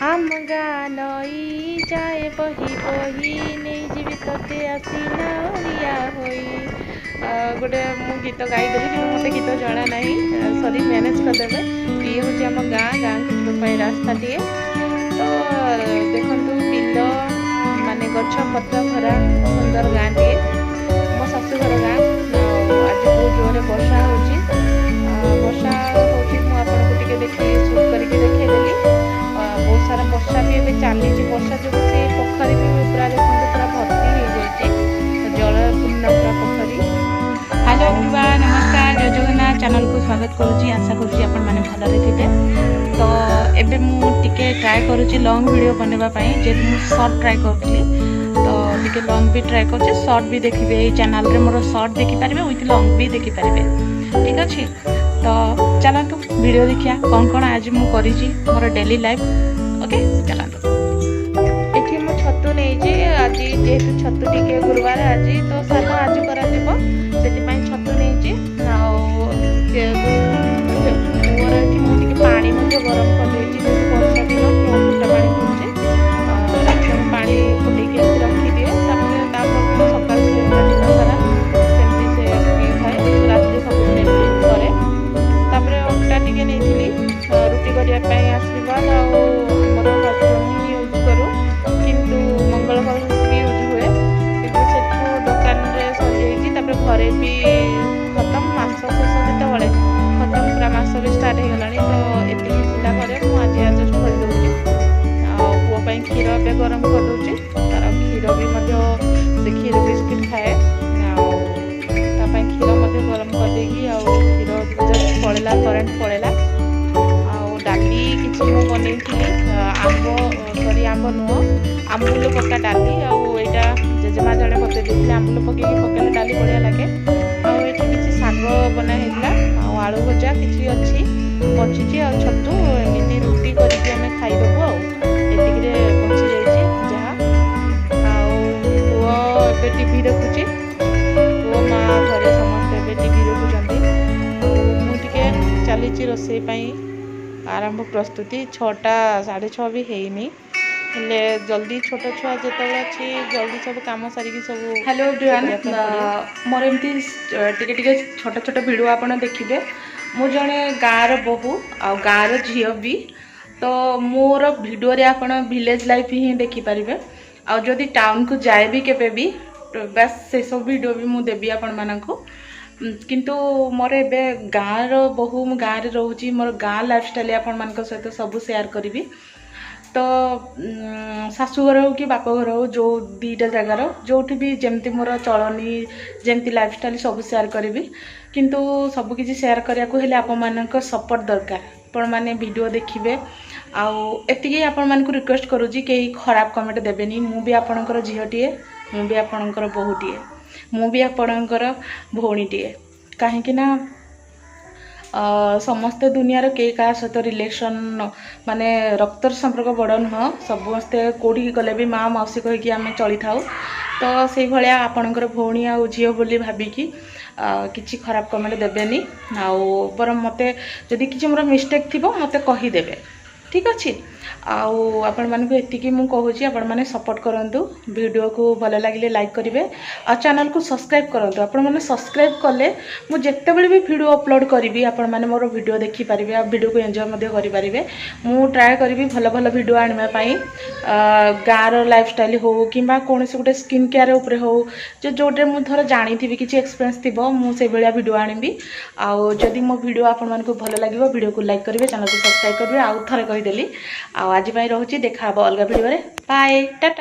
आम गाँ नई जाए बही बही नहीं जीवी तोते आसी नारिया होई गोटे मु गीत गाईदेली कि मत गीत जना ना सरी मैनेज करदेवे ये हूँ आम गाँ गाँ को जावाई रास्ताटे तो देखु बिल माने गछ पत्र भरा सुंदर गाँ टे मो शाशुघर गाँ आज बहुत जोर वर्षा होची वर्षा होची मुझे देखी सुट करके देखदेली बहुत सारा वर्षा भी एवं चली वर्षा जो से पोखरी भी पूरा देखते पूरा भर्ती हो जाए जल पूर्ण पूरा पोखरी। हेलो एवरीवन नमस्कार जय जगन्नाथ चैनल को स्वागत करुँची आशा करुँची आपण मैंने भलरे थे तो एबे मु टिके ट्राए करुँची लॉन्ग वीडियो बनवाई जेहेतु मुझे शॉर्ट ट्राए करी तो टिके लॉन्ग भी ट्राए कर शॉर्ट भी देखिए ये चैनल रे मोर शॉर्ट देखिपारे विथ लॉन्ग भी देखिपारे ठीक अच्छे तो चलतु वीडियो देखिया कौन कौन आज मुझे मोर डेली लाइफ ओके चलतु ये मु छतु नहीं आज जेहेतु छतु टिके गुरुवार आज तो सान आज करा छतु नहीं पानी गरम कर वर्षा दिन फुटा पानी फुटे पानी फुटे रखी दिए सकाल दिन सारा सेमती से थाए रात सब करे अटा टे नहीं रुटी करने आसवा आमर हजबैंड यूज करूँ किंतु मंगलवार भी यूज हुए कि दुकान सरी घरे भी खत्म मास शेष जो खत्म पूरा मास भी स्टार्ट हो गला तो ये मुझे एडजस्ट करदे पुओं क्षीर ए गरम करदे तार क्षीर भी क्षीर बिस्किट खाए क्षीर गरम करदे क्षीर जस्ट पड़ेगा करेन्ट पड़ेगा डाली किसी बनई आंब सरी आंब नुह आंबुल पक्का डाली आईटा जेजेमा जड़े बतई आंबुल पकड़े डाली बढ़िया लगे आठ किसी शाग बनाई आलू भजा किसी अच्छी बची छतु एमती रुटी करके खाईदेबू आतिक बची जाइए जहाँ पुओ टीवी देखुची पुओ माँ घरे समस्ते टीवी देखुं मुझे चली रोसई आरंभ प्रस्तुति 6टा 6:30 भी हैनी हेले जल्दी छोट छुआ जो अच्छी जल्दी सब कम सारिकी सब। हेलो एवरीवन मोर एमती टिके छोट छोट वीडियो आपन देखिए मु जड़े गाँव बहु आ गाँव झील भी तो मोर वीडियो रे आपन विलेज लाइफ ही देखिपारे आ जदि टाउन को जाए भी केबे भी बस से सब वीडियो भी मु देबी आपण मानकु किंतु मोर एबे गाँव बहु मु गाँव रोची मोर गाँ लाइफ स्टाइल आपण मान सहित सब शेयर करी तो शाशुघर हो कि बापघर हो जो दीटा जगार जो भी जमती मोर चलनी जमती लाइफ स्टाइल सब शेयर करी किंतु सबकि शेयर करने को हेले आपण मानक सपोर्ट दरकार आपण मैंने वीडियो देखिए आती आपण मान रिक्वेस्ट करुँची कहीं खराब कमेंट देवेनी मु भी आपणकर झीलटीए मु भी आपणकर बहुटीए मु भी आपणकर भौणीटीए कहीं ना समस्ते दुनियार के क्या सहित रिलेशन माने रक्तर संपर्क बड़ नुह समस्ते कौटी गले भी माँ मौसी कहीकि आम चली था तो से भाया आपणकर भौणी आ झील बोली भाविकी किसी खराब कमेंट देवेनी बर मते जदि किसी मोर मिस्टेक थी मते कहीदेवे ठीक अच्छे आपण मानक एतिकी मु कहूची आपण माने सपोर्ट करंतु वीडियो को भल लगे लाइक करेंगे आ चैनल को सब्सक्राइब करंतु आपण माने सब्सक्राइब कले मु जेते बेले भी वीडियो अपलोड करी आपण माने मोर वीडियो देखि पारिबे आ वीडियो को एंजॉय मध्य करि पारिबे मु ट्राई करी भल भल वीडियो आनिबा पई गाँव लाइफ स्टाइल हो किंबा कोनसे गोटे स्किन केयर ऊपर हो जोटे मु थोड़ा जानी थी किसी एक्सपीरियंस थिबो मु से बेलिया वीडियो आनिबी आ जदि मो वीडियो आपण मानक भल लागिबो वीडियो को लाइक करेंगे चैनल को सब्सक्राइब करेंगे आउ थरे कहि देली आज रोचे देखा अलग वीडियो बाय टाटा।